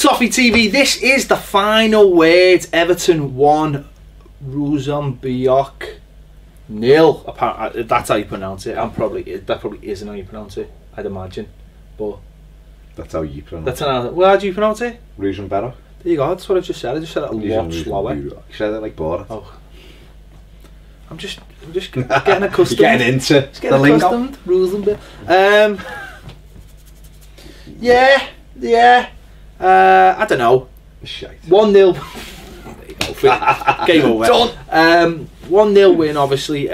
to Toffee TV. This is the final word. Everton 1, Ruzomberok 0. Apparently, that's how you pronounce it. That probably isn't how you pronounce it, I'd imagine. But that's how you pronounce it. Well, how do you pronounce it? Ruzomberok. There you go. That's what I just said. I just said it a lot slower. You said it like Borat. Oh. I'm just getting accustomed. You're getting into the lingo. Ruzomberok. Yeah. I don't know. Shite. 1-0. Game over. Done. 1-0 win, obviously.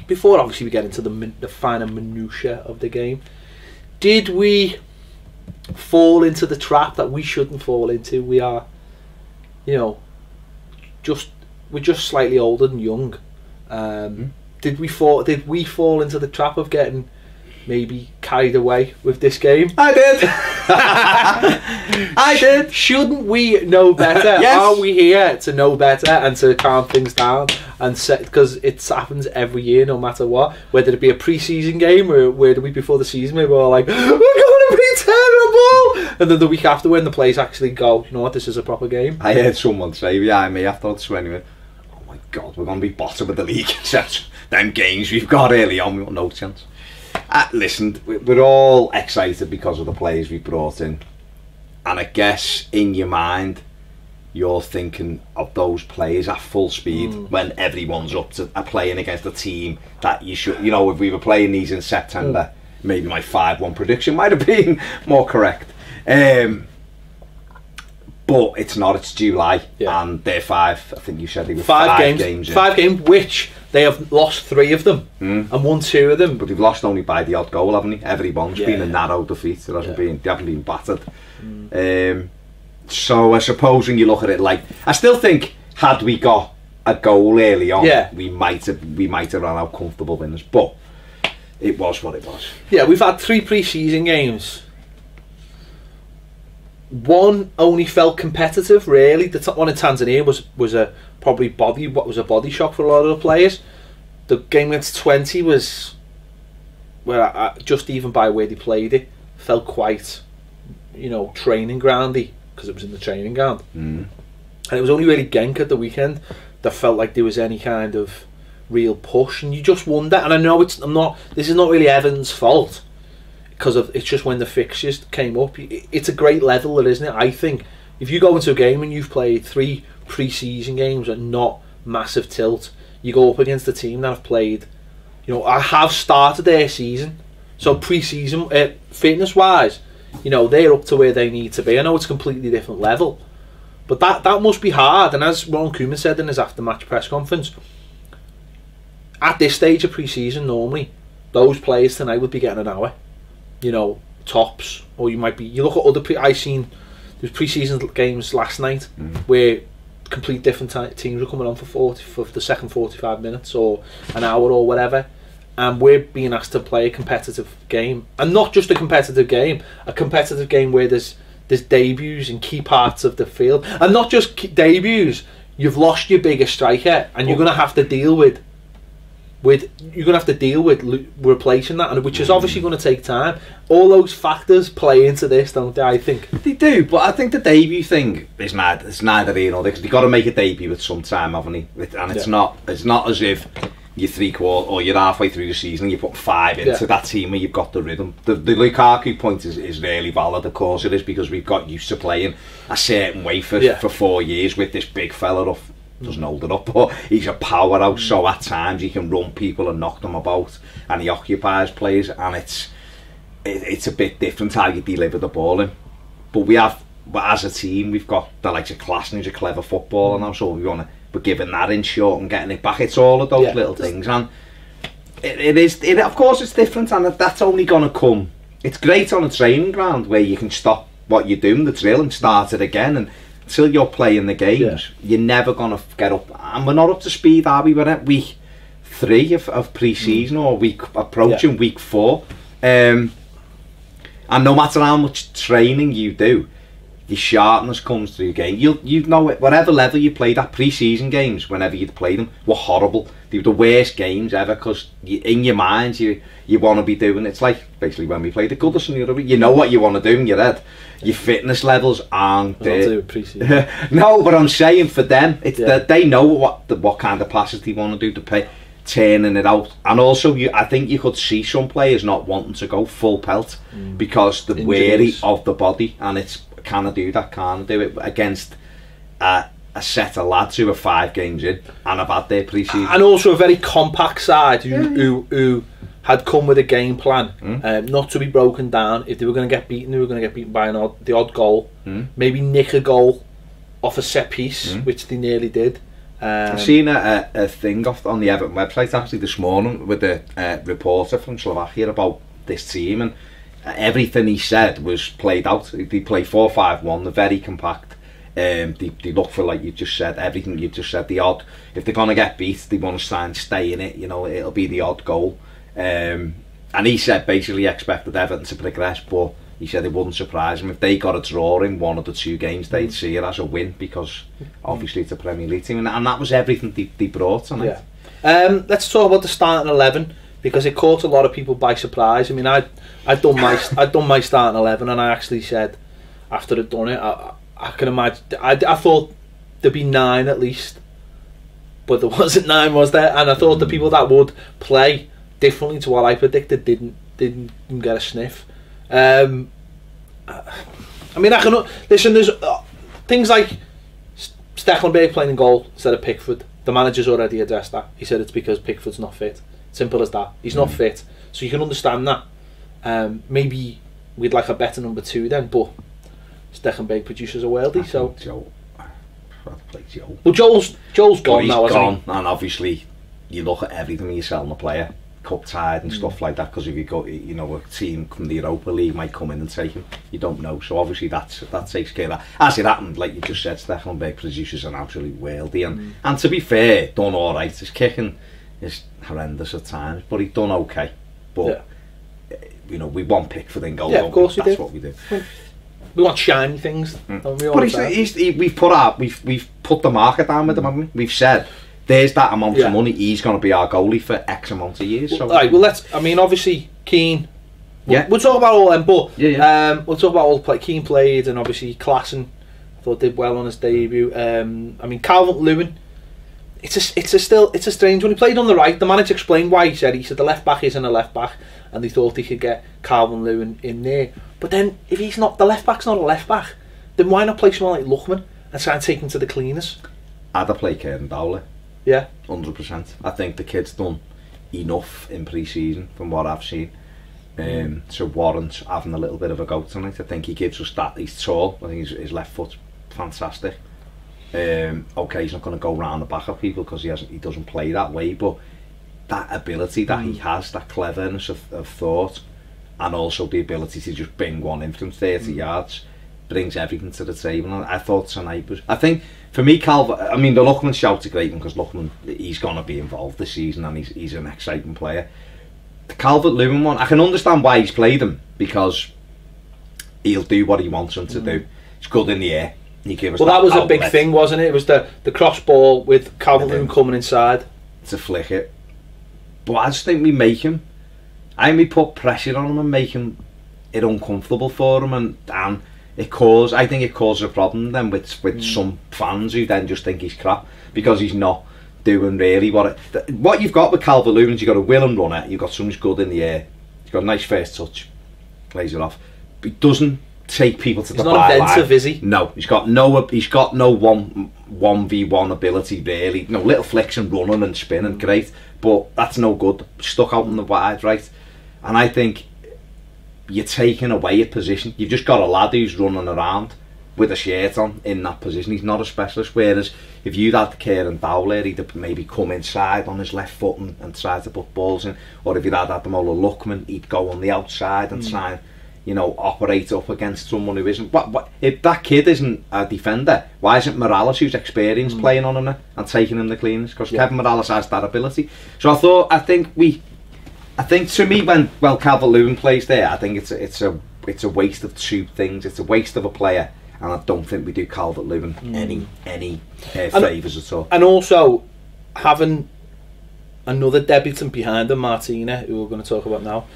Before obviously we get into the finer minutiae of the game, did we fall into the trap that we shouldn't fall into? We are, we're just slightly older than young. Did we fall into the trap of getting maybe carried away with this game? I did. I did. Shouldn't we know better? Yes. Are we here to know better and to calm things down and set? Because it happens every year, no matter what. Whether it be a pre-season game or where the week before the season, we were like, we're going to be terrible, and then the week after, when the players actually go, you know what, this is a proper game. I heard someone say behind me after the 20 minutes, oh my God, we're going to be bottom of the league. Them games we've got early on, we've got no chance. Listen, we're all excited because of the players we brought in, and I guess in your mind you're thinking of those players at full speed when everyone's up to playing against a team that you should, if we were playing these in September, maybe my 5-1 prediction might have been more correct, but it's not. It's July, and they're 5. I think you said they were 5 games. 5 games, which they have lost 3 of them and won 2 of them. But they've lost only by the odd goal, haven't they? Every one's been a narrow defeat. They haven't been battered. So I suppose when you look at it, like, I still think had we got a goal early on, we might have run out comfortable winners. But it was what it was. Yeah, we've had 3 pre-season games. One only felt competitive, really. The top one in Tanzania was a body shock for a lot of the players. The game against 20 was, where just even by where they played it, felt quite, training groundy, because it was in the training ground. And it was only really Genk at the weekend that felt like there was any kind of real push, and you just wonder. And I know this is not really Everton's fault, because it's just when the fixtures came up. It's a great leveler, isn't it? I think if you go into a game and you've played 3 pre-season games and not massive tilt, you go up against a team that have played, I have started their season, so pre-season fitness wise, they're up to where they need to be. I know it's a completely different level, but that must be hard. And as Ron Koeman said in his after-match press conference, at this stage of pre-season, normally those players tonight would be getting an hour, tops, or you look at other there's pre-season games last night where complete different teams were coming on for the second 45 minutes or an hour or whatever, and we're being asked to play a competitive game, and not just a competitive game where there's debuts in key parts of the field, and not just debuts. You've lost your biggest striker, and you're going to have to deal with replacing that, and which is obviously going to take time. All those factors play into this, don't they? I think they do, but I think the debut thing is neither here nor there, because you've got to make a debut at some time, haven't you? And it's not as if you're 3/4 or you're halfway through the season and you put 5 into that team where you've got the rhythm. The Lukaku point is really valid. Of course it is, because we've got used to playing a certain way for 4 years with this big fella off. Doesn't hold it up, but he's a powerhouse, so at times he can run people and knock them about, and he occupies players, and it's a bit different how you deliver the ball in. But as a team, we've got the likes of Klassen, who's a clever footballer now, so we're giving that in short and getting it back. It's all of those little things, and of course it's different, and that's only going to come. It's great on a training ground where you can stop what you're doing, the drill, and start it again, and until you're playing the games, you're never going to get up. And we're not up to speed, are we? We're at week 3 of pre-season, or approaching week 4. And no matter how much training you do, your sharpness comes through game. You know it, whatever level you played at, pre-season games, whenever you'd play them, were horrible. They were the worst games ever, because in your mind you want to be doing, it's like basically when we played the Goodison the other week, you know what you want to do in your head. Your fitness levels aren't there. No, but I'm saying for them, it's that they know what kind of passes they want to do to play, turning it out. And also I think you could see some players not wanting to go full pelt because they're wary of the body, and it's can I do that, can't I do it against a set of lads who are 5 games in and have had their pre-season. And also a very compact side who had come with a game plan, not to be broken down. If they were going to get beaten, they were going to get beaten by the odd goal. Maybe nick a goal off a set piece, which they nearly did. I've seen a thing on the Everton website actually this morning with a reporter from Slovakia about this team, and everything he said was played out. They play 4-5-1, they're very compact. They look for, like you just said, everything you just said, the odd, if they're going to get beat, they want to try and stay in it, you know, it'll be the odd goal. And he said basically he expected Everton to progress, but he said it wouldn't surprise him if they got a draw in one of the 2 games. They'd see it as a win, because obviously it's a Premier League team, and that was everything they brought tonight. Let's talk about the starting 11, because it caught a lot of people by surprise. I mean, I'd done my starting 11, and I actually said after I'd done it, I can imagine, I thought there'd be 9 at least, but there wasn't 9, was there? And I thought the people that would play differently to what I predicted didn't get a sniff. I mean, I can listen. There's things like Stekelenburg playing in goal instead of Pickford. The manager's already addressed that. He said it's because Pickford's not fit. Simple as that. He's not fit, so you can understand that. Maybe we'd like a better number 2 then, but Stekelenburg produces a worldie. So well, Joel's gone now. He's gone, and obviously you look at everything when you're selling a player, cup tied and stuff like that, because if you go, you know, a team from the Europa League might come in and take him. You don't know, so obviously that takes care of that. As it happened, like you just said, Stekelenburg produces an absolute worldie, and to be fair, done all right. His kicking is horrendous at times, but he's done okay. But you know, we want Pickford in goal. Yeah, of course we do. That's what we do. We want shiny things. Don't we, all but we've put the market down with him, haven't we? We've said there's that amount of money. He's going to be our goalie for X amount of years. So right. Well, let's. I mean, obviously, Keane. We'll talk about all them, but we'll talk about all Keane played, and obviously Klassen, I thought did well on his debut. I mean, Calvert-Lewin. It's a strange one. He played on the right. The manager explained why. He said the left back isn't a left back, and they thought he could get Calvert-Lewin in there. But then if he's not, the left back's not a left back, then why not play someone like Lookman and try and take him to the cleaners? I'd have played Kieran Dowler. Yeah, 100%. I think the kid's done enough in pre-season from what I've seen to warrant having a little bit of a go tonight. I think he gives us that. He's tall. I think his left foot's fantastic. Okay, he's not going to go round the back of people because he doesn't play that way, but that ability that he has, that cleverness of thought, and also the ability to just bring one in from 30 yards, brings everything to the table. And I thought tonight was, I think for me, I mean, the Lookman shout's a great one, because Lookman, he's going to be involved this season, and he's an exciting player. The Calvert-Lewin one, I can understand why he's played him, because he'll do what he wants him to do. He's good in the air. Well, that was a big thing, wasn't it? It was the cross ball with Calvert-Lewin coming inside to flick it. But I just think we make him. We put pressure on him and make him it uncomfortable for him, and I think it causes a problem then with some fans who then just think he's crap because he's not doing really what you've got with Calvert-Lewin. You've got a willing runner, you've got someone who's good in the air, he's got a nice first touch, plays it off, but he doesn't take people to the byline. He's not inventive, is he? No, he's got no 1v1 ability really. No, little flicks and running and spinning, great, but that's no good. Stuck out on the wide right, and I think you're taking away a position. You've just got a lad who's running around with a shirt on in that position. He's not a specialist, whereas if you'd had Kieran Dowler, he'd maybe come inside on his left foot and try to put balls in, or if you'd had Ademola Lookman, he'd go on the outside and try and, you know, operate up against someone who isn't. What if that kid isn't a defender, why isn't Morales, who's experienced, playing on him and taking him the cleaners? Because Kevin Morales has that ability. So I think to me, Calvert-Lewin plays there, I think it's a waste of two things. It's a waste of a player, and I don't think we do Calvert-Lewin any favours at all. And also, having another debutant behind him, Martina, who we're going to talk about now,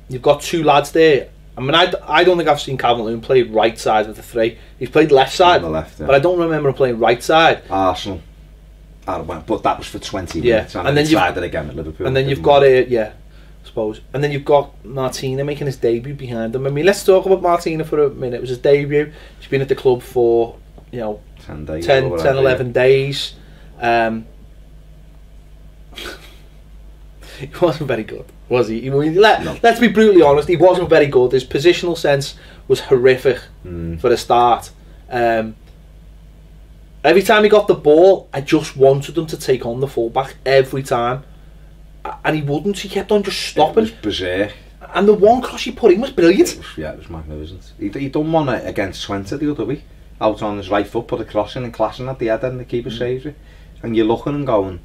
you've got two lads there. I mean, I don't think I've seen Calvert-Lewin play right side of the three. He's played left side, on the left, yeah. but I don't remember him playing right side. Arsenal, but that was for 20 minutes, and then tried it again at Liverpool. And then you've got I suppose. And then you've got Martina making his debut behind him. I mean, let's talk about Martina for a minute. It was his debut. She's been at the club for 10 days, 11 days. He wasn't very good, was he? No. Let's be brutally honest, he wasn't very good. His positional sense was horrific for a start. Every time he got the ball, I just wanted him to take on the fullback every time, and he wouldn't. He kept on just stopping. It was berserk. And the one cross he put in was brilliant. It was magnificent. He done one against Twente the other week, out on his right foot, put a cross in and clashing at the head, and the keeper saved it. And you're looking and going,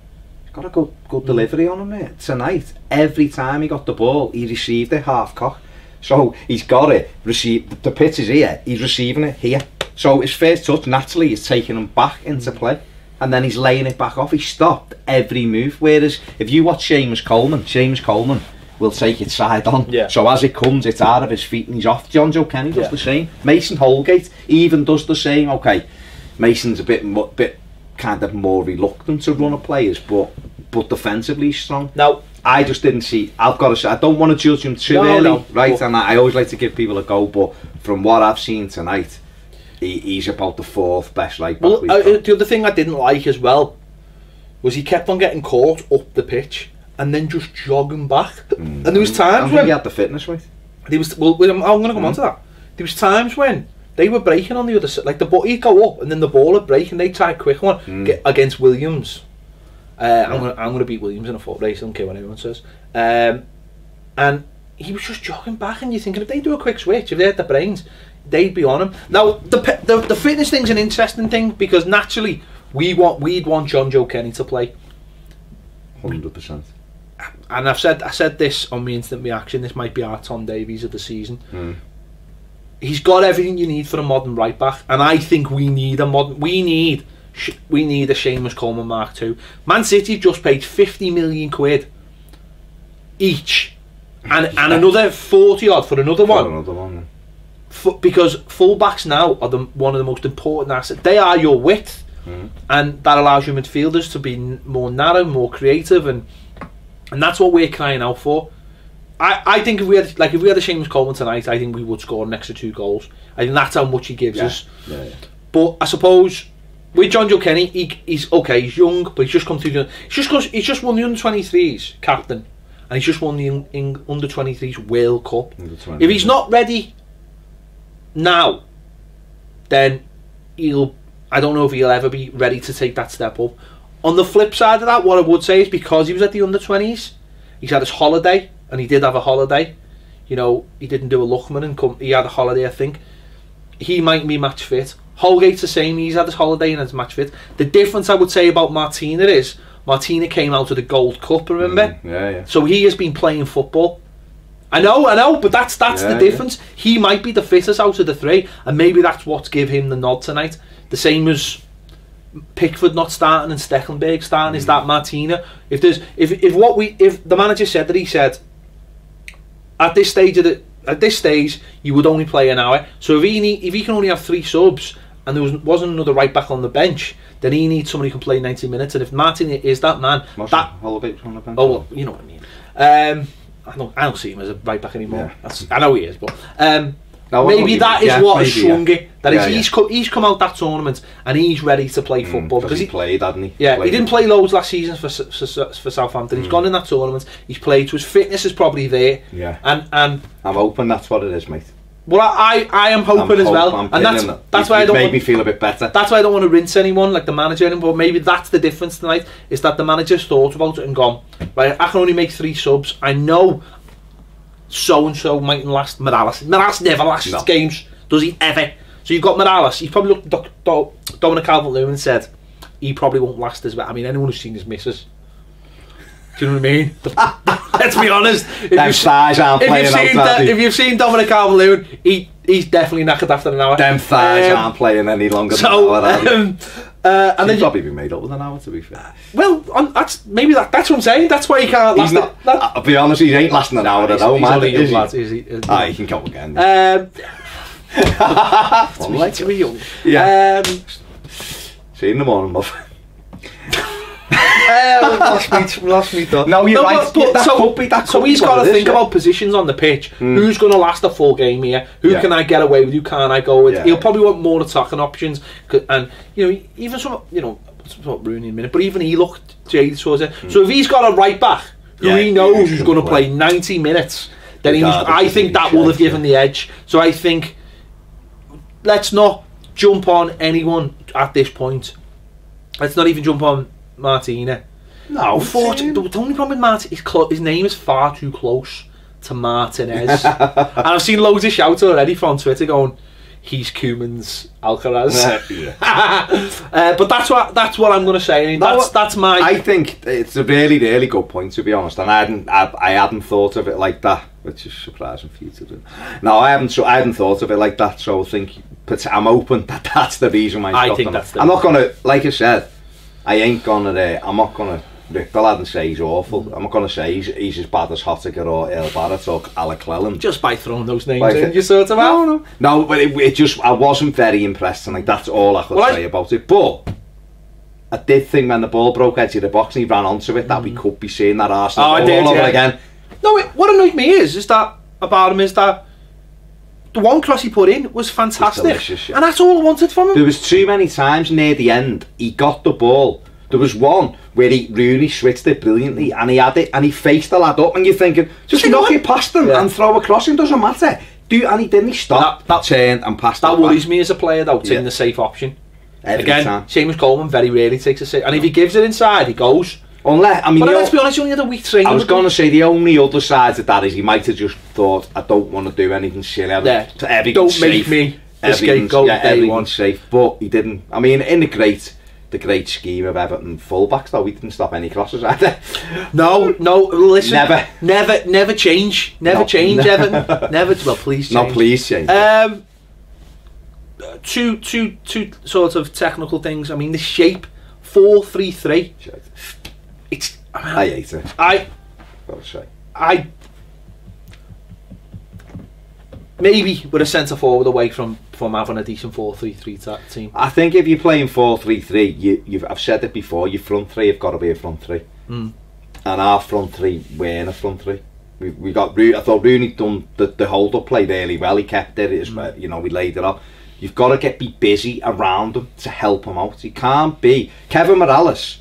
got a good delivery on him, mate. Tonight, every time he got the ball, he received it half cock. So he's got it, the pitch is here, he's receiving it here. So his first touch naturally is taking him back into play, and then he's laying it back off. He stopped every move. Whereas if you watch Seamus Coleman will take it side on. Yeah. So as it comes, it's out of his feet and he's off. John Joe Kenny does the same. Mason Holgate even does the same. Okay, Mason's a bit kind of more reluctant to run at players, but defensively he's strong. Now, I just didn't see. I've got to say, I don't want to judge him too early, right? And I always like to give people a go, but from what I've seen tonight, he's about the fourth best right back. The other thing I didn't like as well was he kept on getting caught up the pitch and then just jogging back. And there was times when he had the fitness with. I'm going to come on to that. There was times when they were breaking on the other side, like he'd go up and then the ball would break and they'd try a quick one against Williams. I'm going to beat Williams in a foot race, I don't care what anyone says. And he was just jogging back, and you're thinking if they do a quick switch, if they had the brains, they'd be on him. Now the fitness thing's an interesting thing, because naturally we'd want John Joe Kenny to play 100%. And I said this on my instant reaction. This might be our Tom Davies of the season. He's got everything you need for a modern right back, and I think we need a Seamus Coleman Mark II. Man City just paid 50 million quid each, and another 40 odd for another one. Because fullbacks now are one of the most important assets. They are your width, and that allows your midfielders to be more narrow, more creative, and that's what we're crying out for. I think if we had a Seamus Coleman tonight, I think we would score an extra 2 goals. I think that's how much he gives us. But I suppose with John Joe Kenny, he's okay. He's young, but he's just come through. He's just won the under-23s captain, and he's just won the under-23s World Cup. If he's not ready now, then I don't know if he'll ever be ready to take that step up. On the flip side of that, what I would say is, because he was at the under-20s, he's had his holiday, and he did have a holiday. He didn't do a Luchman and he had a holiday, I think. He might be match fit. Holgate's the same. He's had his holiday and is match fit. The difference I would say about Martina is Martina came out of the Gold Cup, remember? So he has been playing football. I know, but that's the difference. He might be the fittest out of the three, and maybe that's what's give him the nod tonight. The same as Pickford not starting and Stekelenburg starting is that Martina. If the manager said that, he said at this stage you would only play an hour. So if he can only have 3 subs and there wasn't another right back on the bench, then he needs somebody who can play 90 minutes. And if Martin is that man, Holgate on the bench. Oh well, you know what I mean. I don't see him as a right back anymore. I know he is, but maybe that is what has swung it. He's come out that tournament and he's ready to play football, because he played, hadn't he? Yeah, he didn't play loads last season for Southampton. He's gone in that tournament. He's played. So his fitness is probably there. Yeah, and I'm hoping that's what it is, mate. Well, I am hoping as well, and that's why I don't made me feel a bit better. That's why I don't want to rinse anyone like the manager anymore. But maybe that's the difference tonight, is that the manager's thought about it and gone, right, I can only make 3 subs. I know so and so mightn't last. Morales never lasts games, does he ever? So you've got Morales. He's probably looked at Dominic Calvert-Lewin and said he probably won't last as well. I mean, anyone who's seen his misses, do you know what I mean? Let's be honest. If you've seen Dominic Calvert-Lewin, He's definitely knackered after an hour. Them thighs aren't playing any longer than an hour. And then probably be made up with an hour, to be fair. Well, that's what I'm saying. That's why he can't last. I'll be honest, he ain't lasting an hour at all, man. He's he can go again. Like to be young. Yeah. See you in the morning, love. Lost me thought. No, you're right. So he's got to think about positions on the pitch. Who's going to last a full game here? Who can I get away with? Who can't I go with? He'll probably want more attacking options. And even some, about Rooney in a minute, but even he looked jaded towards it. So if he's got a right back who he knows who's going to play 90 minutes, then I think that will have given the edge. So I think let's not jump on anyone at this point. Let's not even jump on Martina. No, the only problem with Martin is his name is far too close to Martinez. And I've seen loads of shouts already from Twitter going, he's Koeman's Alcaraz. But that's what I'm going to say. I mean, that's my. I think it's a really, really good point, to be honest, and I hadn't thought of it like that, which is surprising for you to do. No, I hadn't thought of it like that. So I think I'm open that that's the reason why. I think that's. I'm not gonna, like I said, I'm not gonna rip the lad and say he's awful. I'm not gonna say he's as bad as Hottiger or El Barrett or Alec Cleland. Just by throwing those names in, you sort of have. No, but it just, I wasn't very impressed, and like that's all I could say about it. But I did think when the ball broke edge of the box and he ran onto it that we could be seeing that Arsenal all over again. No, what annoyed me is that about him is that the one cross he put in was fantastic, and that's all I wanted from him. There was too many times near the end he got the ball. There was one where Rooney switched it brilliantly, and he had it, and he faced the lad up, and you're thinking, just knock it past him and throw a cross in, doesn't matter. And he didn't. He stopped, turned and passed. That worries me as a player, though, taking the safe option. Again, same as Coleman, very rarely takes a safe, and if he gives it inside, he goes. Unless, but let's be honest, he only had a week training. I was going to say the only other side of that is he might have just thought, I don't want to do anything silly. Don't make me escape goal day one. Safe, but he didn't. I mean, in the great scheme of Everton fullbacks, though, we didn't stop any crosses either. No, listen, never change, Everton. Never. Well, please change. No, please change. Two sort of technical things. I mean, the shape 4-3-3. It's. I hate it. I maybe with a centre forward away from having a decent 4-3-3 team. I think if you're playing 4-3-3, I've said it before, your front three have got to be a front three. And our front three weren't a front three. We got. I thought Rooney done the hold up play really well. He kept it. We laid it up. You've got to be busy around him to help him out. He can't be. Kevin Morales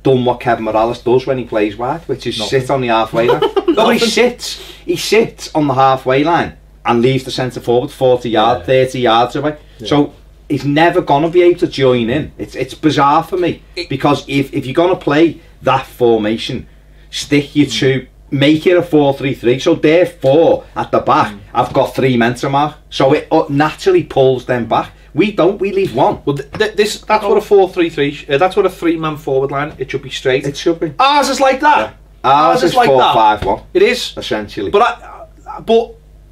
done what Kevin Morales does when he plays wide, which is sit on the halfway line. No, he sits on the halfway line and leaves the centre forward 30 yards away. So he's never going to be able to join in. It's bizarre for me, because if you're going to play that formation, stick you to make it a 4-3-3. So therefore, at the back, I've got 3 men to mark. So it naturally pulls them back. We don't. We leave one. Well, that's what a 4-3-3. That's what a 3-man forward line. It should be straight. It should be. Ours is like that. Yeah. Ours is like 4-5-1. It is essentially. But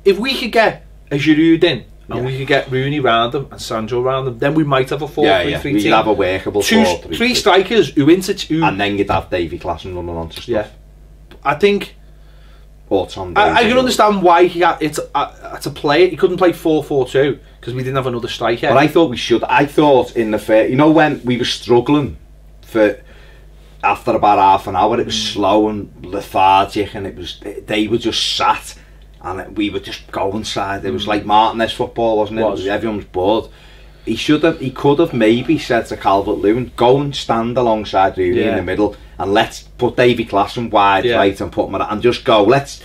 if we could get a Giroud in, and we could get Rooney round them and Sancho round them, then we might have a 4-3-3 team. We'd have a workable 3 strikers who and then you'd have Davy Klaassen running onto stuff. Yeah, I think. Or Tom. I can understand why he had to play it. He couldn't play 4-4-2 because we didn't have another striker. But I thought we should. I thought in the fair, when we were struggling for after about half an hour, it was slow and lethargic, and they were just sat, and we were just going side. It was like Martinez football, wasn't it? Everyone was bored. He could have maybe said to Calvert-Lewin, go and stand alongside Rooney in the middle, and let's put Davy Klaassen wide right and put him and just go. Let's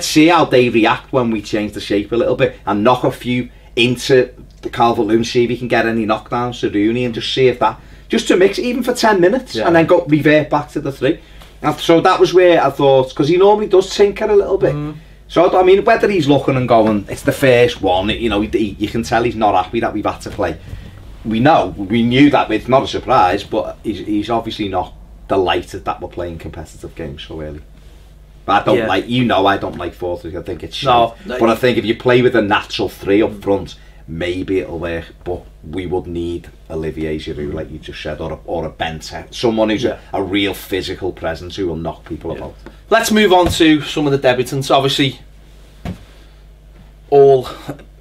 see how they react when we change the shape a little bit and knock a few into the Calvert-Lewin, see if he can get any knockdowns to Rooney, and just see if that, just to mix even for 10 minutes and then go revert back to the 3. And so that was where I thought, because he normally does tinker a little bit. So I mean, whether he's looking and going, it's the first one, you can tell he's not happy that we've had to play. We knew that, it's not a surprise, but he's obviously not delighted that we're playing competitive games so early. I don't like, I don't like 4-3. I think it's shit. No, but I think if you play with a natural 3 up front, maybe it'll work. But we would need Olivier Giroud, like you just said, or a Bente, someone who's a real physical presence who will knock people about. Let's move on to some of the debutants. Obviously,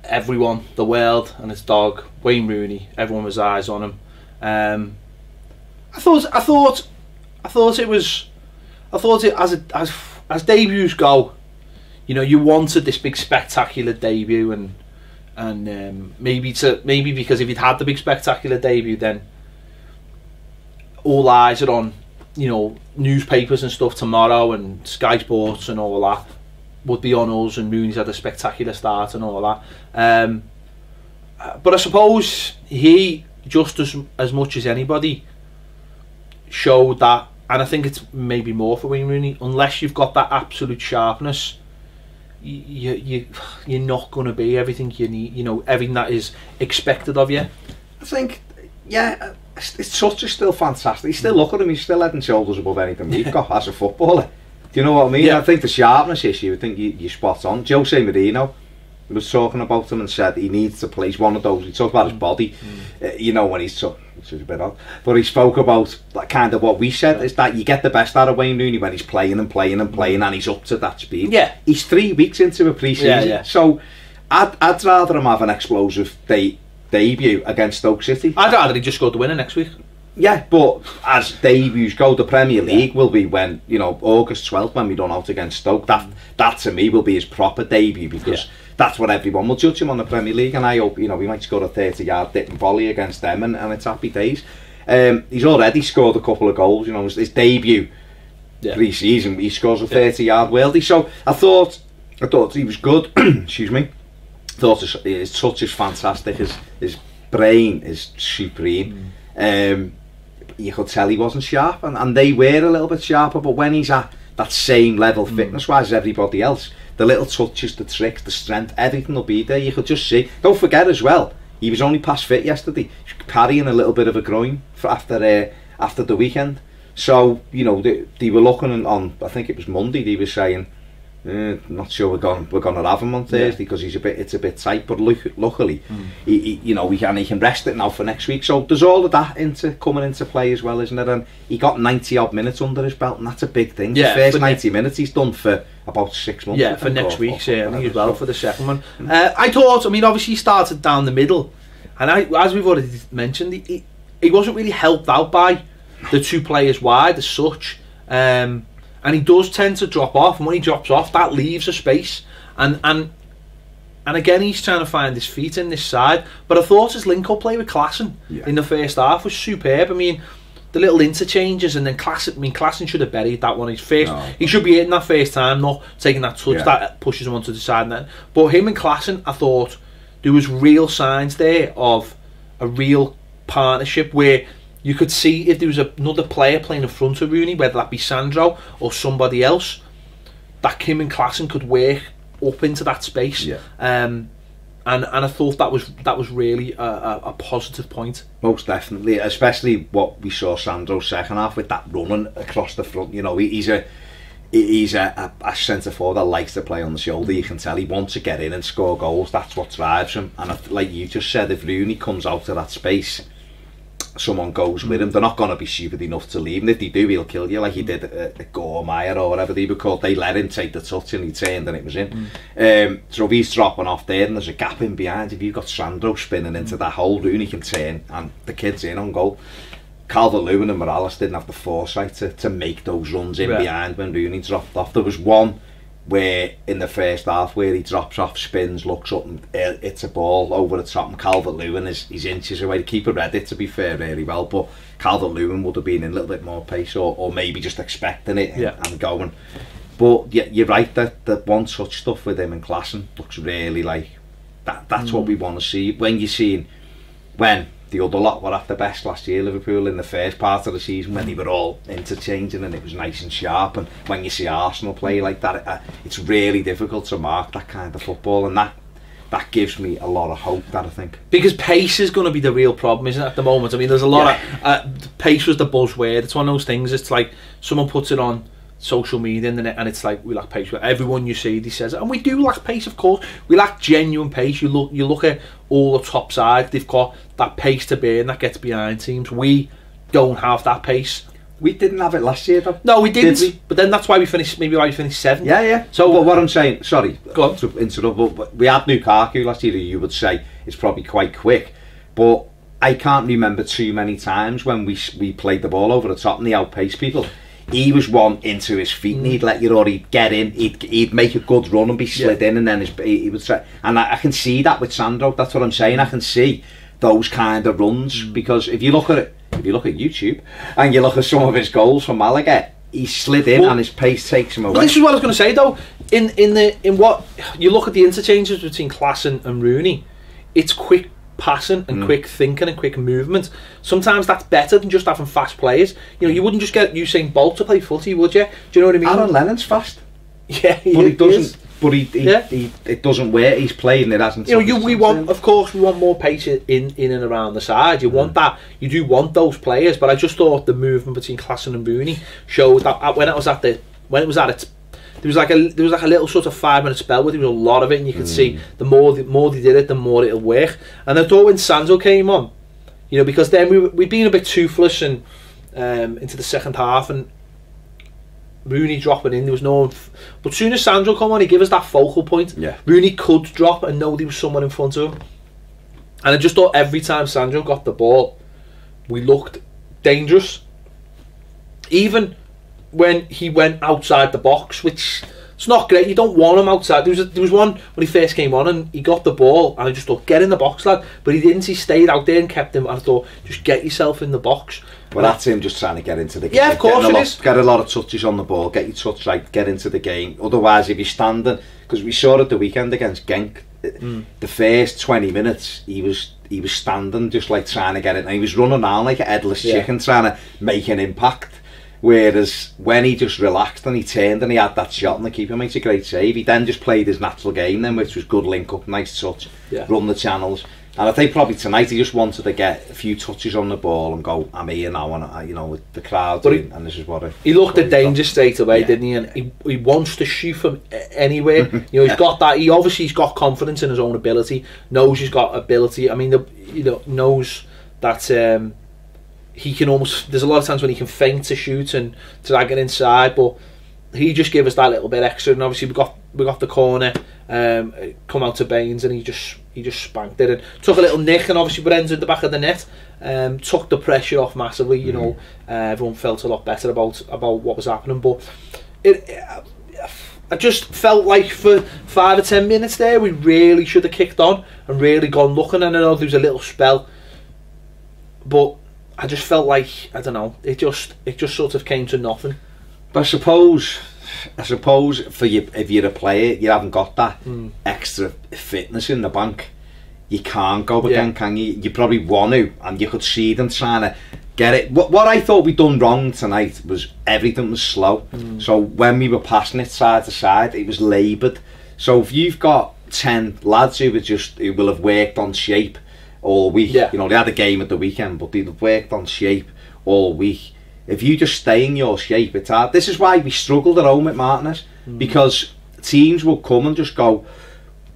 everyone, the world and its dog, Wayne Rooney. Everyone was eyes on him. I thought as debuts go, you wanted this big spectacular debut, and maybe because if you'd had the big spectacular debut, then all eyes are on newspapers and stuff tomorrow, and Sky Sports and all that would be on us, and Rooney's had a spectacular start and all that. But I suppose he, just as much as anybody, showed that, and I think it's maybe more for Wayne Rooney, unless you've got that absolute sharpness, you're not going to be everything you need, everything that is expected of you. I think, his touch is still fantastic. You still look at him, he's still head and shoulders above anything we've got as a footballer. Do you know what I mean? Yeah. I think the sharpness issue, I think you're spot on. Jose Mourinho was talking about him and said he needs to play. He's one of those. He talked about his body, when he's which is a bit odd, but he spoke about that kind of what we said, is that you get the best out of Wayne Rooney when he's playing and playing and playing, and he's up to that speed. Yeah, he's 3 weeks into a pre-season, so I'd rather him have an explosive debut against Stoke City. I'd rather he just scored the winner next week. Yeah, but as debuts go, the Premier League will be when, August 12th, when we run out against Stoke. That to me will be his proper debut, because that's what everyone will judge him on, the Premier League, and I hope, we might score a 30-yard dip and volley against them, and it's happy days. He's already scored a couple of goals, his debut pre-season, he scores a 30-yard worldie, so I thought he was good. Excuse me. Thought his touch is fantastic, his brain is supreme. You could tell he wasn't sharp, and they were a little bit sharper, but when he's at that same level fitness wise as everybody else, the little touches, the tricks, the strength, everything will be there. You could just see. Don't forget as well, he was only past fit yesterday, carrying a little bit of a groin after the weekend, so they were looking on, I think it was Monday, they were saying, not sure we're going to have him on Thursday because it's a bit tight, but luckily he can rest it now for next week. So there's all of that coming into play as well, isn't it? And he got 90 odd minutes under his belt, and that's a big thing. The first 90 minutes he's done for about 6 months. Yeah, for next week, certainly as well for the second one. I thought, obviously he started down the middle, and as we've already mentioned, he wasn't really helped out by the 2 players wide as such. And he does tend to drop off, and when he drops off, that leaves a space. And again, he's trying to find his feet in this side. But I thought his link-up play with Klassen in the first half was superb. I mean, the little interchanges, and then Klassen should have buried that one. He should be hitting that first time, not taking that touch that pushes him onto the side net. But him and Klassen, I thought there was real signs there of a real partnership where you could see if there was another player playing in front of Rooney, whether that be Sandro or somebody else, that Kim and Klassen could work up into that space. And I thought that was really a positive point. Most definitely, especially what we saw Sandro's second half with that running across the front. He's a centre forward that likes to play on the shoulder. You can tell he wants to get in and score goals. That's what drives him. And like you just said, if Rooney comes out of that space, someone goes with him, they're not going to be stupid enough to leave, and if they do, he'll kill you, like he did at Gormeyer or whatever they were called. They let him take the touch and he turned and it was in. So if he's dropping off there and there's a gap in behind, if you've got Sandro spinning into that hole, Rooney can turn and the kid's in on goal. Calvert-Lewin and Morales didn't have the foresight to make those runs in behind when Rooney dropped off. There was one where in the first half where he drops off, spins, looks up and hits a ball over the top, and Calvert-Lewin he's inches away. The keeper read it, to be fair, really well, but Calvert-Lewin would have been in a little bit more pace, or maybe just expecting it and going. But yeah, you're right, that the one touch stuff with him and Klassen looks really like that's what we want to see. When you're seeing when the other lot were at their best last year, Liverpool, in the first part of the season, when they were all interchanging and it was nice and sharp, and when you see Arsenal play like that, it's really difficult to mark that kind of football, and that gives me a lot of hope, that I think. Because pace is going to be the real problem, isn't it, at the moment? I mean, there's a lot of... pace was the buzzword. It's one of those things, it's like someone puts it on social media and it's like we lack pace. Everyone you see, he says it, and we do lack pace, of course. We lack genuine pace. You look at all the top sides; they've got that pace to burn that gets behind teams. We don't have that pace. We didn't have it last year, though. No, we didn't. Did we? But then that's why we finished. Maybe why we finished 7th. Yeah. So, but what I'm saying, sorry, go on. To interrupt, but we had Lukaku last year. You would say it's probably quite quick, but I can't remember too many times when we played the ball over the top and he outpaced people. He was one into his feet, and he'd let you, or he'd get in, he'd make a good run and be slid in, and then he would say, and I can see that with Sandro. That's what I'm saying. I can see those kind of runs because if you look at YouTube and you look at some of his goals from Malaga, he slid in and his pace takes him away. Well, this is what I was going to say though. In what you look at the interchanges between Klaassen and Rooney, it's quick passing and quick thinking and quick movement. Sometimes that's better than just having fast players. You know, you wouldn't just get Usain Bolt to play footy, would you? Do you know what I mean? Aaron Lennon's fast. Yeah, but he doesn't. But it doesn't work. He's playing it hasn't. You know, we want more pace in and around the side. You want that. You do want those players. But I just thought the movement between Klaassen and Rooney showed that when it was at its, there was like a little sort of 5-minute spell where there was a lot of it, and you could see the more they did it, the more it'll work. And I thought when Sandro came on, you know, because then we'd been a bit toothless and into the second half, and Rooney dropping in, there was no one. But as soon as Sandro come on, he gave us that focal point. Yeah. Rooney could drop and know there was someone in front of him. And I just thought every time Sandro got the ball, we looked dangerous. Even when he went outside the box, which it's not great. You don't want him outside. There was one when he first came on and he got the ball, and I just thought, get in the box, lad. But he didn't. He stayed out there and kept him. I thought, just get yourself in the box. Well, that's him just trying to get into the game. Yeah, of course it is. Get a lot of touches on the ball, get your touch right, get into the game. Otherwise, if you're standing, because we saw it the weekend against Genk, the first 20 minutes, he was standing just like trying to get it, and he was running around like a headless chicken trying to make an impact. Whereas when he just relaxed and he turned and he had that shot and the keeper makes a great save, he then just played his natural game then, which was good link up, nice touch, run the channels. And I think probably tonight he just wanted to get a few touches on the ball and go, I'm here now, and you know, with the crowd, and this is what he looked at danger straight away, didn't he? And he wants to shoot from anywhere. You know, he's got that. He's got confidence in his own ability. Knows he's got ability. I mean, knows that he can almost. There's a lot of times when he can feint to shoot and drag it inside, but he just gave us that little bit extra. And obviously we got the corner, come out to Baines, and he just spanked it and took a little nick, and obviously but ended the back of the net. Took the pressure off massively. You know, everyone felt a lot better about what was happening, but I just felt like for 5 or 10 minutes there we really should have kicked on and really gone looking. And I know there was a little spell, but I just felt like, I don't know, it just sort of came to nothing. But I suppose for you, if you're a player, you haven't got that extra fitness in the bank. You can't go again, can you? You probably want to, and you could see them trying to get it. What I thought we'd done wrong tonight was everything was slow. So when we were passing it side to side, it was laboured. So if you've got 10 lads who will have worked on shape all week, you know, they had a game at the weekend, but they've worked on shape all week. If you just stay in your shape, it's hard. This is why we struggled at home at Martinez, because teams will come and just go,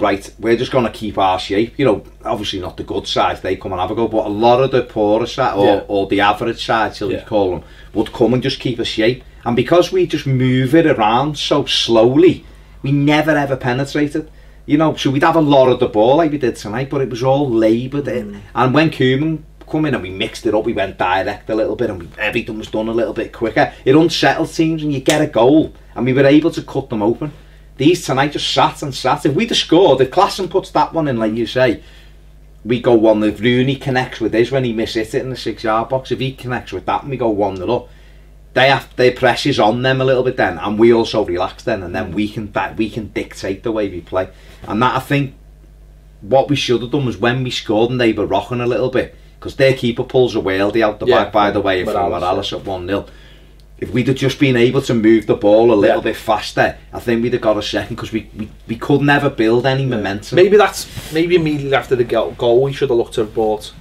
right, we're just going to keep our shape. You know, obviously not the good sides, they come and have a go, but a lot of the poorer side, or the average side, shall we call them, would come and just keep a shape. And because we just move it around so slowly, we never ever penetrated. You know, so we'd have a lot of the ball like we did tonight, but it was all laboured in. And when Koeman come in and we mixed it up, we went direct a little bit, and everything was done a little bit quicker. It unsettled teams, and you get a goal, and we were able to cut them open. These tonight just sat and sat. If we'd have scored, if Klaassen puts that one in, like you say, we go 1. If Rooney connects with his when he mishit it in the 6-yard box, if he connects with that and we go 1-0 up, their pressure's on them a little bit then, and we also relax then, and then we can dictate the way we play. And that, I think, what we should have done was when we scored and they were rocking a little bit, because their keeper pulls a worldie out the back, by the way, from Morales at 1-0. If we'd have just been able to move the ball a little bit faster, I think we'd have got a second, because we could never build any momentum. Maybe immediately after the goal we should have looked to have bought,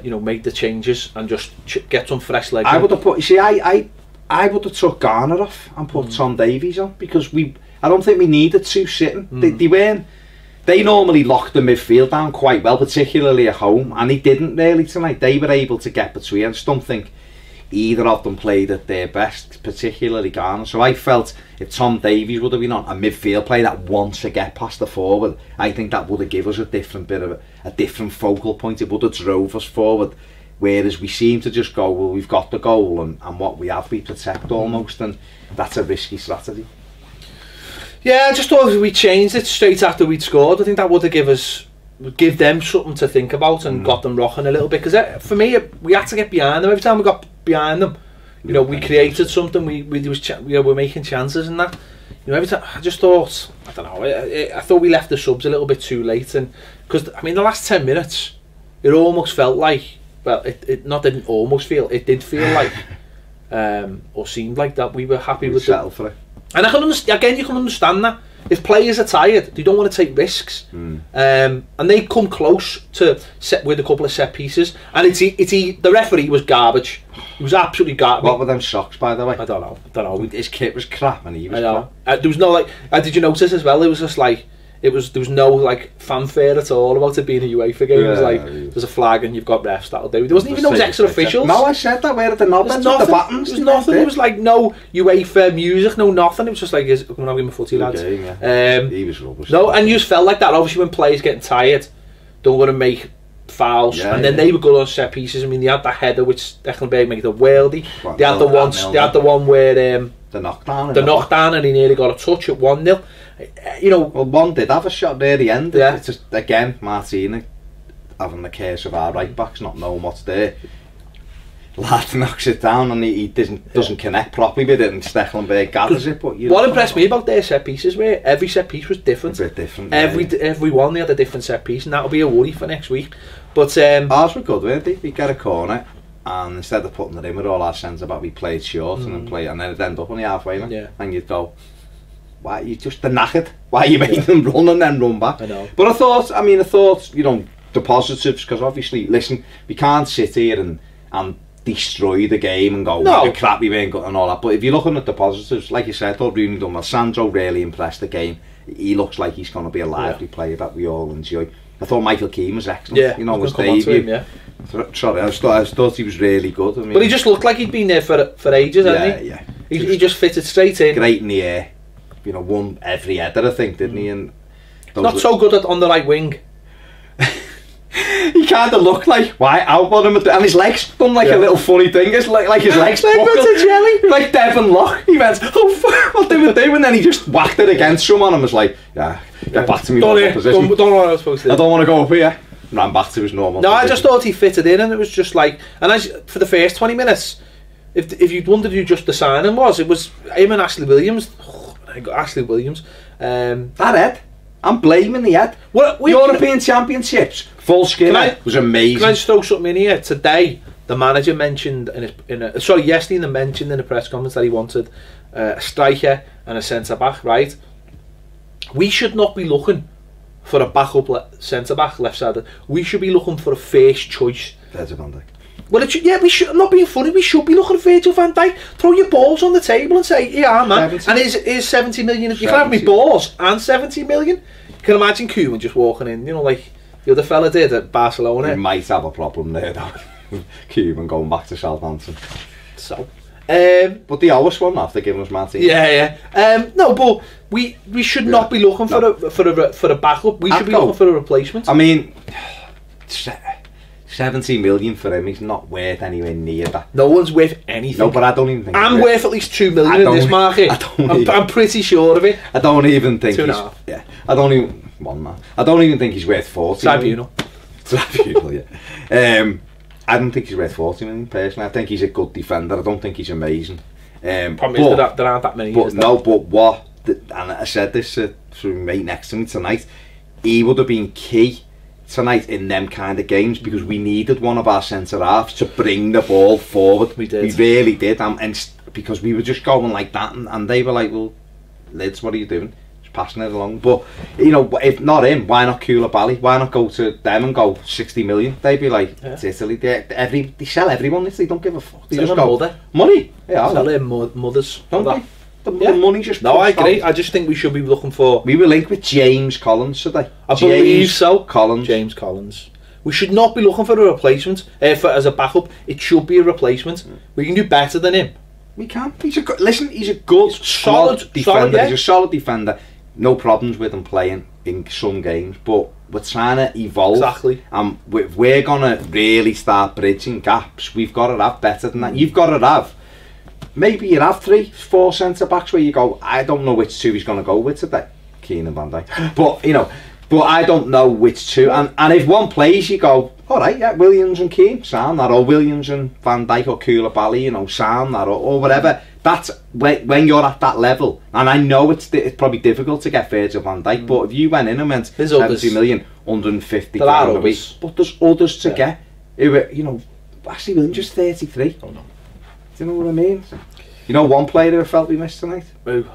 you know, make the changes and just get some fresh legs. I would have put. You see, I I would have took Garner off and put Tom Davies on, because I don't think we needed two sitting. They normally locked the midfield down quite well, particularly at home, and he didn't really tonight. They were able to get between. I just don't think either of them played at their best, particularly Garner. So I felt if Tom Davies would have been on, a midfield player that wants to get past the forward, I think that would have given us a different focal point. It would have drove us forward. Whereas we seem to just go, well, we've got the goal, and what we have we protect almost, and that's a risky strategy. Yeah, I just thought if we changed it straight after we'd scored, I think that would have give them something to think about and got them rocking a little bit. Because for me, we had to get behind them. Every time we got behind them, you know, we created something. We were making chances and that. You know, every time I just thought, I don't know, I thought we left the subs a little bit too late, and because I mean the last 10 minutes, it almost felt like. Well, it not didn't almost feel. It did feel like, or seemed like that we were happy with it. For it. And I can understand. Again, you can understand that if players are tired, they don't want to take risks, and they come close to set with a couple of set pieces. And the referee was garbage. He was absolutely garbage. What were them socks, by the way? I don't know. His kit was crap, and he was crap. There was no like. Did you notice as well? It was just like. There was no like fanfare at all about it being a UEFA game. It was like there's a flag and you've got refs, that'll do. There wasn't even those extra officials. No, I said that. Where are the knobs? The buttons? There was nothing. There was like no UEFA music, no nothing. It was just like, I'm not my footy, lads. Game, yeah. He was rubbish. No, and you just felt like that. Obviously, when players getting tired, don't want to make fouls, yeah, and then they were good on set pieces. I mean, they had that header which Declan Berg made a worldie. They had the one where the knockdown, and he nearly got a touch at 1-0. You know, well, one did have a shot near the end. Yeah. It's just again Martina having the curse of our right backs, not knowing what's there. Lad knocks it down and he doesn't connect properly with it, and Stecklenberg gathers it. But what impressed me about their set pieces were every set piece was different. A bit different. Every one they had a different set piece, and that'll be a worry for next week. But ours were good, weren't they? We get a corner, and instead of putting it in with all our sense about, we played short and then it'd end up on the halfway line, and you'd go, why you just knackered? Why you making them run and then run back? I know. But I thought, you know, the positives, because obviously, listen, we can't sit here and destroy the game and go, no, crap, we ain't got and all that. But if you're looking at the positives, like you said, I thought Rooney done well. Sandro really impressed the game. He looks like he's going to be a lively player that we all enjoy. I thought Michael Keane was excellent. Yeah, you know, his debut. Sorry, I thought he was really good. I mean, but he just looked like he'd been there for ages, hadn't he? Yeah. He just fitted straight in. Great in the air. You know, won every header, I think, didn't he? And not so good on the right wing. He kind of looked like out on him, and his legs done like a little funny thing. It's like his legs buckled. Jelly. Like Devon Lock. He went, oh fuck, what do we do? And then he just whacked it against someone and was like, get back to me. Don't know what I was supposed to do. I don't want to go up here. Ran back to his normal position. I just thought he fitted in, and it was just like, and for the first 20 minutes, if you'd wondered who just the signing was, it was him and Ashley Williams. Ashley Williams. That head. I'm blaming the head. European Championships, full skin was amazing. Can I just throw something in here? Today, the manager mentioned yesterday they mentioned in a press conference that he wanted a striker and a centre back. Right? We should not be looking for a backup centre back left sided. We should be looking for a first choice. There's a Van Dijk. Well, we should, I'm not being funny, we should be looking at Virgil van Dijk. Throw your balls on the table and say, yeah, man. 70. And is 70 million, you can have me balls and 70 million. You can imagine Koeman just walking in, you know, like the other fella did at Barcelona. He might have a problem there, though. Koeman going back to Southampton. So. But the always one after giving us Martin. Yeah. No, but we should not be looking for a backup. We should be looking for a replacement. I mean, 70 million for him, he's not worth anywhere near that. No one's worth anything. No, but I don't even think I'm worth at least 2 million in this market. I'm pretty sure of it. I don't even think 2.5. Yeah. I don't even think he's worth 40 Tribunal. Yeah. I don't think he's worth 40 million personally. I think he's a good defender. I don't think he's amazing. Problem is there aren't that many. But and I said this to my mate next to me tonight, he would have been key tonight in them kind of games, because we needed one of our centre halves to bring the ball forward. We really did, and because we were just going like that, and they were like, well, Lids, what are you doing? just passing it along. But you know, if not him, why not Koulibaly? Why not go to them and go 60 million? They'd be like, it's Italy. They sell everyone. They don't give a fuck. They just go money. Yeah, sell their mothers. Don't they? The money just. No, I agree. I just think we should be looking for. We were linked with James Collins today. I believe so. Collins. James Collins. We should not be looking for a replacement as a backup. It should be a replacement. We can do better than him. We can. He's a good, solid defender. He's a solid defender. No problems with him playing in some games, but we're trying to evolve. Exactly. And if we're gonna really start bridging gaps, we've got to have better than that. You've got to have. Maybe you have 3-4 centre backs where you go, I don't know which two he's going to go with today, Keane and Van Dijk. But you know. But I don't know which two, and if one plays, you go, all right, yeah, Williams and Keane, sound that, or Williams and Van Dijk or Koulibaly, you know, sound that, or whatever. That's when you're at that level. And I know it's probably difficult to get Virgil van Dijk, but if you went in and went 70 million, 150 grand a week, but there's others to get. You know, Ashley Williams just 33. Oh no. Do you know what I mean? You know, one player who I felt we missed tonight. Who?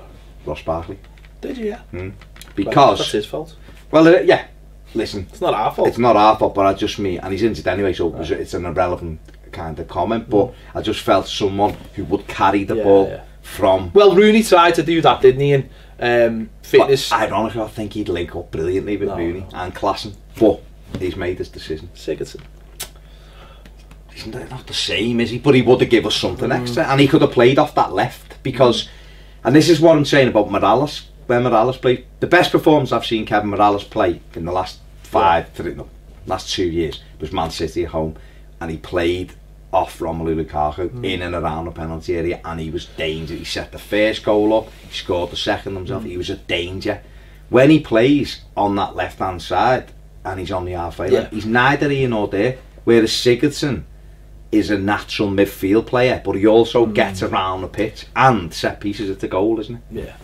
Ross Barkley. Did you? Yeah. Because well, that's his fault. Well, yeah. Listen, it's not our fault. It's not our fault, but I just mean, and he's injured anyway, so it's an irrelevant kind of comment. But I just felt someone who would carry the ball from. Well, Rooney tried to do that, didn't he? And fitness. But ironically, I think he'd link up brilliantly with Rooney and Klassen, but he's made his decision. Sigurdsson. Isn't that not the same, is he? But he would have given us something extra, and he could have played off that left because, and this is what I'm saying about Morales. When Morales played, the best performance I've seen Kevin Morales play in the last last 2 years was Man City at home, and he played off Romelu Lukaku in and around the penalty area, and he was danger. He set the first goal up, he scored the second himself. He was a danger. When he plays on that left hand side and he's on the halfway line, he's neither here nor there. Whereas Sigurdsson is a natural midfield player, but he also gets around the pitch and set pieces at the goal, isn't he? Yeah.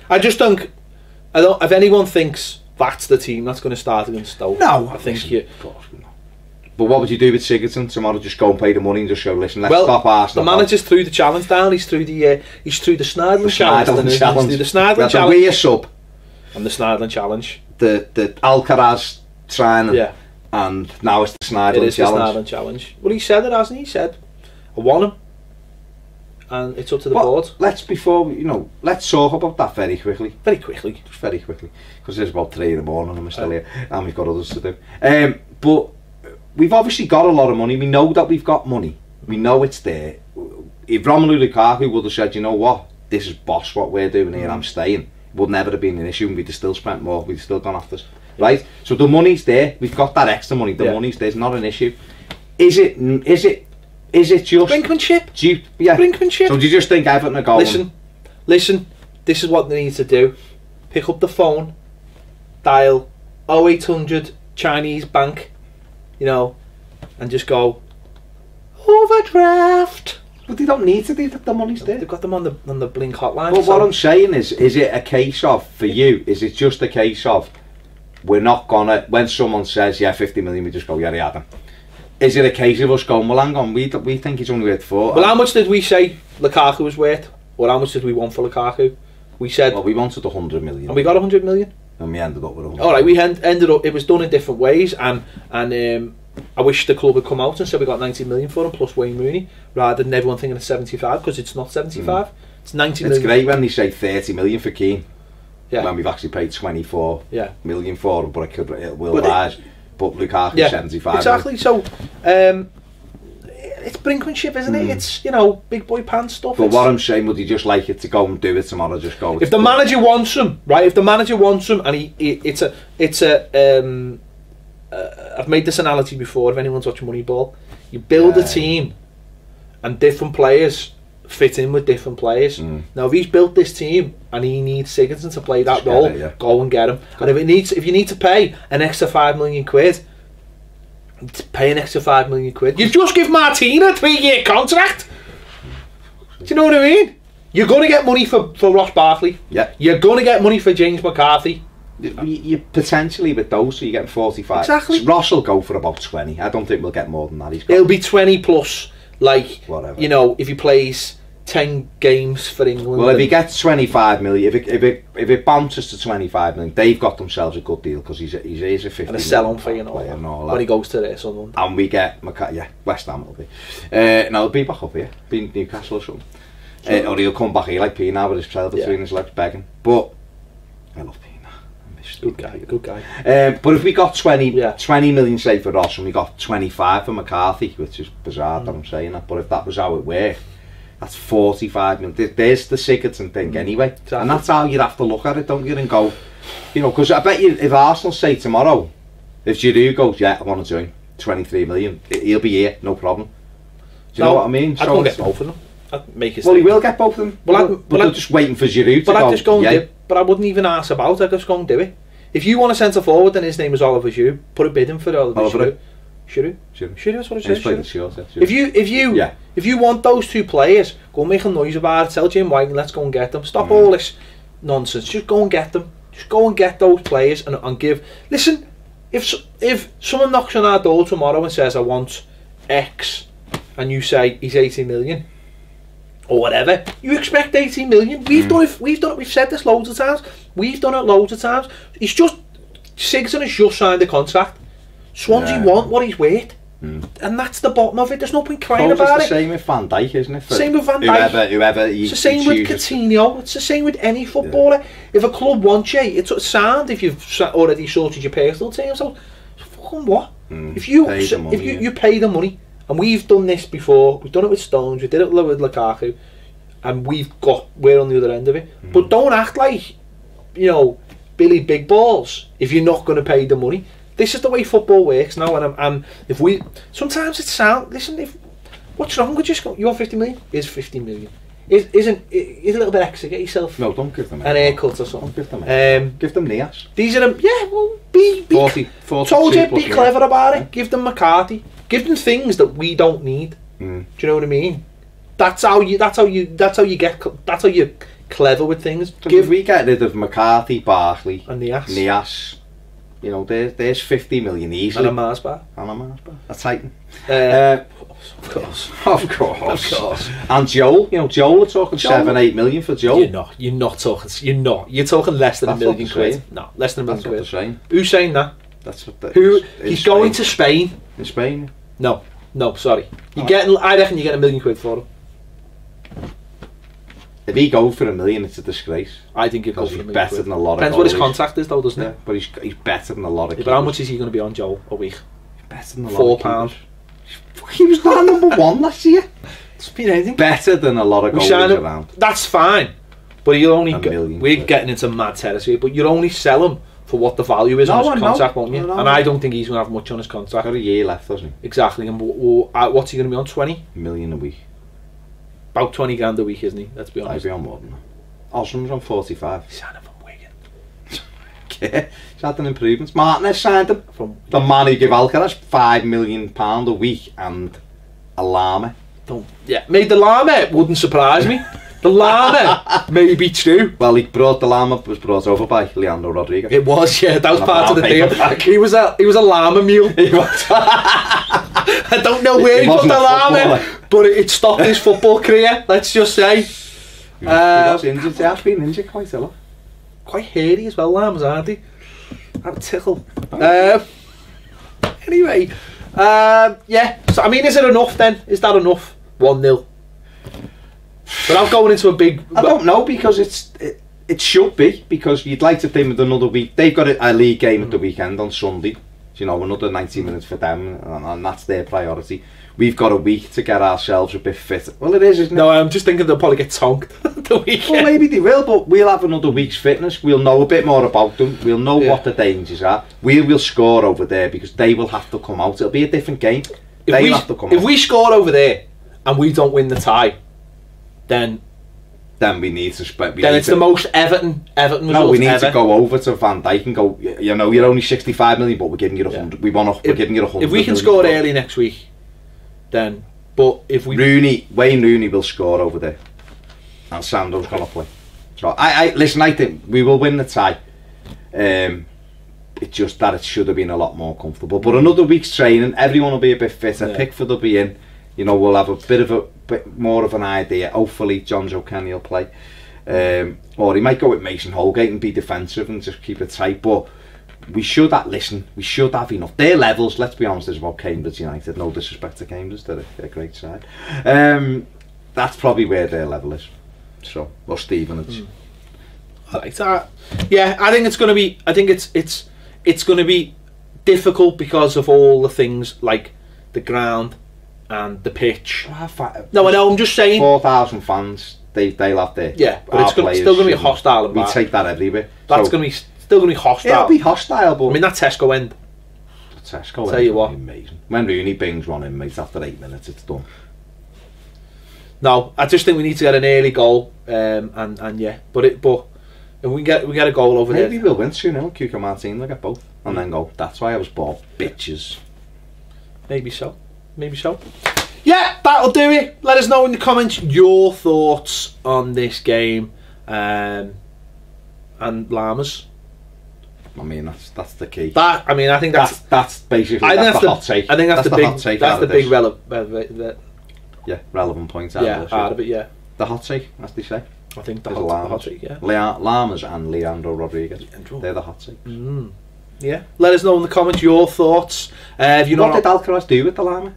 I just think, if anyone thinks that's the team that's going to start against Stoke, no, I think you. But what would you do with Sigurdsson tomorrow? Just go and pay the money and just show, listen, let's stop Arsenal. The manager's threw the challenge down. He's through the Snidling challenge. He's through the Snidling challenge. We're sub. And the Snidling challenge. The Alcaraz training. And now it's the Snidling challenge. It is the Snidling challenge. Well, he said it, hasn't he? He said, I want him. And it's up to the board. Let's talk about that very quickly. Very quickly. Just very quickly. Because it's about 3 in the morning and we're still here. And we've got others to do. But we've obviously got a lot of money. We know that we've got money. We know it's there. If Romelu Lukaku would have said, you know what, this is boss what we're doing here, I'm staying, it would never have been an issue and we'd have still spent more, we'd have still gone after us. Right? So the money's there. We've got that extra money. The money's there. It's not an issue. Is it just brinkmanship? Brinkmanship. So do you just think Everton are going? Listen. This is what they need to do. Pick up the phone, dial 0800 Chinese bank, and just go overdraft. But they don't need to do that. The money's there. They've got them on the Blink hotline. But what I'm saying is it a case of, for you, is it just a case of we're not gonna, when someone says 50 million, we just go then. Is it a case of us going, well, hang on, we think he's only worth 4? Well, how much did we say Lukaku was worth? Or how much did we want for Lukaku? We said... Well, we wanted 100 million. And we got 100 million? And we ended up with 100. Alright, we ended up... It was done in different ways, and I wish the club had come out and said we got 90 million for him, plus Wayne Rooney, rather than everyone thinking it's 75, because it's not 75. It's 90 million. It's great when they say 30 million for Keane. Yeah. When we've actually paid 24 million for him, but it will rise. But Lukaku's 75. Exactly. So it's brinkmanship, isn't it? It's big boy pants stuff. But what I'm saying, would you just like it to go and do it tomorrow? Just go. If the manager wants him, right? If the manager wants him, and I've made this analogy before. If anyone's watching Moneyball, you build a team, and different players fit in with different players. Now, if he's built this team and he needs Sigurdsson to play that role, go and get him. And if you need to pay an extra 5 million quid, pay an extra 5 million quid. You've just given Martina a 3-year contract. Do you know what I mean? You're going to get money for Ross Barkley. Yeah. You're going to get money for James McCarthy. You potentially with those, so you're getting 45. Exactly. Ross will go for about 20. I don't think we'll get more than that. It'll be 20 plus. Like, whatever. If he plays 10 games for England. Well, if he gets 25 million, if it bounces to 25 million, they've got themselves a good deal because he's a 50 and a sell-on fee and all that. When he goes to this on London. And we get West Ham will be. No, he'll be back up here, be Newcastle or something. Sure. Or he'll come back here like P now with his tail between his legs begging. But I love P now. Good guy. But if we got 20 million say for Ross and we got 25 for McCarthy, which is bizarre that I'm saying that, but if that was how it worked, that's 45 million. There's the Sigurdsson thing anyway. Exactly. And that's how you'd have to look at it, don't you, and go, because I bet you if Arsenal say tomorrow, if Giroud goes, yeah, I want to join, 23 million, he'll be here, no problem. Do you know what I mean? I'd go get both of them. I'd make it. Well, he will get both of them. But I'm just waiting for Giroud to go. I'd just go and do, but I wouldn't even ask about it, I'd just go and do it. If you want a centre forward and his name is Oliver Giroud, put a bid in for Oliver Giroud. Giroud, that's what it says. If you want those two players, go and make a noise about it. Tell Jim White and let's go and get them. Stop all this nonsense. Just go and get them. Just go and get those players and give. Listen, if someone knocks on our door tomorrow and says I want X, and you say he's 80 million or whatever, you expect 80 million. We've done it. We've said this loads of times. We've done it loads of times. Sigurdsson has just signed a contract. Swansea want what he's worth, and that's the bottom of it. There's no point crying about it. It's the same with Van Dijk, isn't it? Same with Van Dijk. Whoever it's the same with Coutinho. It's the same with any footballer. Yeah. If a club wants you, it's sound. If you've already sorted your personal team, so fucking what? If you pay the money, and we've done this before. We've done it with Stones. We did it with Lukaku, and we're on the other end of it. But don't act like Billy Big Balls if you're not going to pay the money. This is the way football works now, and if we sometimes it's sound. Listen, what's wrong with just you want 50 million? Here's 50 million. Is a little bit extra. Get yourself don't give them an haircut or something. Don't give them give them Nias. These are them. Yeah, well, be 40 told you, be clever about it. Give them McCarthy. Give them things that we don't need. Do you know what I mean? That's how you're clever with things. If we get rid of McCarthy, Barkley and Nias. There's 50 million easily. And a Mars bar. A Titan. Of course. And Joel, Joel are talking 7-8 million for Joel. You're not talking. You're talking less than £1 million quid. No, less than £1 million quid. Who's saying that? That's what. He's going to Spain. In Spain? No, sorry. I reckon you get £1 million quid for him. If he goes for $1 million, it's a disgrace. I think he'd go for $1 million. Better than a lot of. Depends what his contract is, though, doesn't it? But he's better than a lot of. But how much is he going to be on, Joel, a week? Better than a lot of. £4. He was not #1 last year. It's been anything. Better than a lot of goalies around. That's fine, but you'll only we're getting into mad territory. But you'll only sell him for what the value is on his contract, won't you? And I don't think he's going to have much on his contract. Got a year left, doesn't he? Exactly. And what's he going to be on? 20 $1 million a week. About 20 grand a week, isn't he? Let's be honest. I'd be on more than that. Osram's on 45. He's signed him from Wigan. Yeah, he's had an improvement. Martinez signed him from the man who gave Alcaraz £5 million a week and a llama. Made the llama wouldn't surprise me. The llama may be true. Well, the llama was brought over by Leandro Rodriguez. It was, yeah. That was part of the deal. He was a llama mule. He was. I don't know where he put the llama, but it stopped his football career. Let's just say. He was injured. He has been injured quite a lot. Quite hairy as well, llamas, aren't they? That would tickle. Anyway, yeah. So I mean, is it enough then? Is that enough? 1-0. Without going into a big. I don't know, because it should be, because you'd like to think with another week. They've got a league game at the weekend on Sunday. Another 90 minutes for them, and that's their priority. We've got a week to get ourselves a bit fit. Well, it is, isn't it? No, I'm just thinking they'll probably get tonked the weekend. Well, maybe they will, but we'll have another week's fitness. We'll know a bit more about them. We'll know what the dangers are. We will score over there, because they will have to come out. It'll be a different game. If we score over there and we don't win the tie, then we need to spend. Then it's the most Everton result. No, we need to go over to Van Dijk and go. You're only 65 million, but we're giving you 100. We're giving you 100. If we can score early next week, then. But if we Wayne Rooney will score over there, and Sando's gonna play. So I think we will win the tie. It's just that it should have been a lot more comfortable. But another week's training, everyone will be a bit fitter. Pickford will be in. We'll have a bit of a bit more of an idea. Hopefully John Joe Kenny will play. Or he might go with Mason Holgate and be defensive and just keep it tight, but we should have enough. Their levels, let's be honest, is about Cambridge United. No disrespect to Cambridge, they're a great side. That's probably where their level is. So, or Stevenage. I like that. Yeah, I think it's going to be. I think it's going to be difficult because of all the things like the ground and the pitch. No, I know. I'm just saying. 4,000 fans. They'll have their but it's still going to be hostile. We take that everywhere. That's going to be still going to be hostile. It'll be hostile, but I mean that Tesco end. Tesco tell you what, amazing. When Rooney bings one in, mate, after 8 minutes, it's done. No, I just think we need to get an early goal, and yeah, but if we get a goal over there, maybe we'll win 2-0. Cuco Martin will get both, and then go. That's why I was bought, bitches. Maybe so. Yeah, that'll do it. Let us know in the comments your thoughts on this game, and Llamas. I mean, that's the key. I think that's basically that's the hot take. I think that's the big hot take. That's the big relevant point. Out of it. Yeah, the hot take, as they say. I think the hot take. Yeah, Llamas and Leandro Rodriguez. They're the hot takes. Yeah, let us know in the comments your thoughts. If you what did Alcaraz do with the Llama?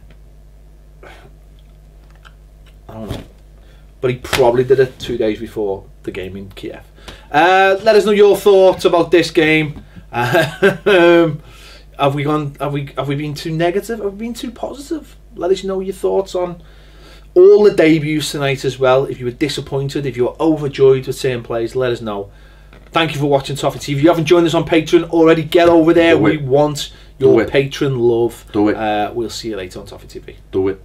I don't know, but he probably did it 2 days before the game in Kiev. Let us know your thoughts about this game. Have we been too negative? Have we been too positive? Let us know your thoughts on all the debuts tonight as well. If you were disappointed, if you were overjoyed with certain players, let us know. Thank you for watching Toffee TV. If you haven't joined us on Patreon already, get over there. We want your patron love. Do it. We'll see you later on Toffee TV. Do it.